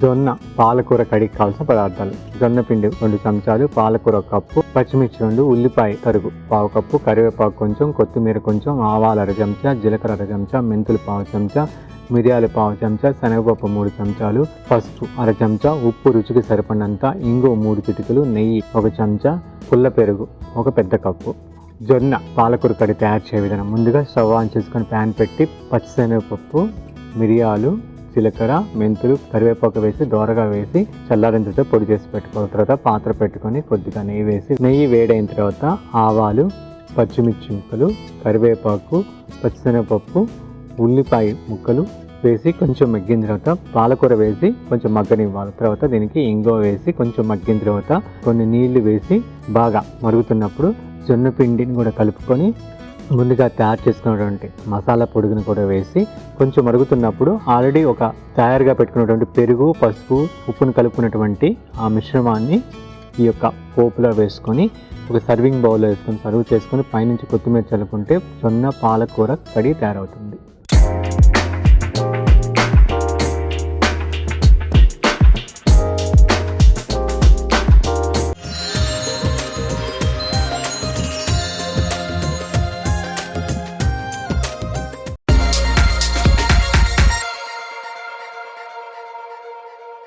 జొన్న పాలకూర కడికి కావాల్సిన పదార్థాలు: జొన్న పిండి 2 చెంచాలు, పాలకూర 1 కప్పు, పచ్చిమిర్చి 2, ఉల్లిపాయ తరుగు 1/2 కప్పు, కరివేపాకు కొంచెం, కొత్తిమీర కొంచెం, ఆవాలు 1/2 చెంచా, జీలకర్ర 1/2 చెంచా, మెంతులు 1/2 చెంచా, మిరియాలు 1/2 చెంచా, శనగపప్పు 3 చెంచాలు, పసుపు 1/2 చెంచా, ఉప్పు రుచికి సరిపడినంత, ఇంగు 3 చిటికలు, నెయ్యి 1 చెంచా, పుల్ల పెరుగు 1 పెద్ద కప్పు. జొన్న పాలకూర కడి తయారు చేయ విధానం: ముందుగా స్టవ్ ఆన్ చేసుకొని ప్యాన్ పెట్టి పచ్చిశనగపప్పు, మిరియాలు, జీలకర్ర, మెంతులు, కరివేపాకు వేసి దోరగా వేసి చల్లారిన తర్వాత పొడి చేసి పెట్టుకోవాలి. తర్వాత పాత్ర పెట్టుకొని కొద్దిగా నెయ్యి వేసి, నెయ్యి వేడైన తర్వాత ఆవాలు, పచ్చిమిర్చి ముక్కలు, కరివేపాకు, పచ్చిశనగపప్పు, ఉల్లిపాయ ముక్కలు వేసి కొంచెం మగ్గిన తర్వాత పాలకూర వేసి కొంచెం మగ్గనివ్వాలి. తర్వాత దీనికి ఇంగువ వేసి కొంచెం మగ్గిన తర్వాత కొన్ని నీళ్లు వేసి బాగా మరుగుతున్నప్పుడు జొన్న పిండిని కూడా కలుపుకొని ముందుగా తయారు చేసుకున్నటువంటి మసాలా పొడిని కూడా వేసి కొంచెం మరుగుతున్నప్పుడు ఆల్రెడీ ఒక తయారుగా పెట్టుకున్నటువంటి పెరుగు, పసుపు, ఉప్పును కలుపుకున్నటువంటి ఆ మిశ్రమాన్ని ఈ యొక్క పోపులో వేసుకొని ఒక సర్వింగ్ బౌల్లో వేసుకొని సర్వ్ చేసుకొని పైనుంచి కొత్తిమీర చల్లుకుంటే జొన్న పాలకూర కడి తయారవుతుంది.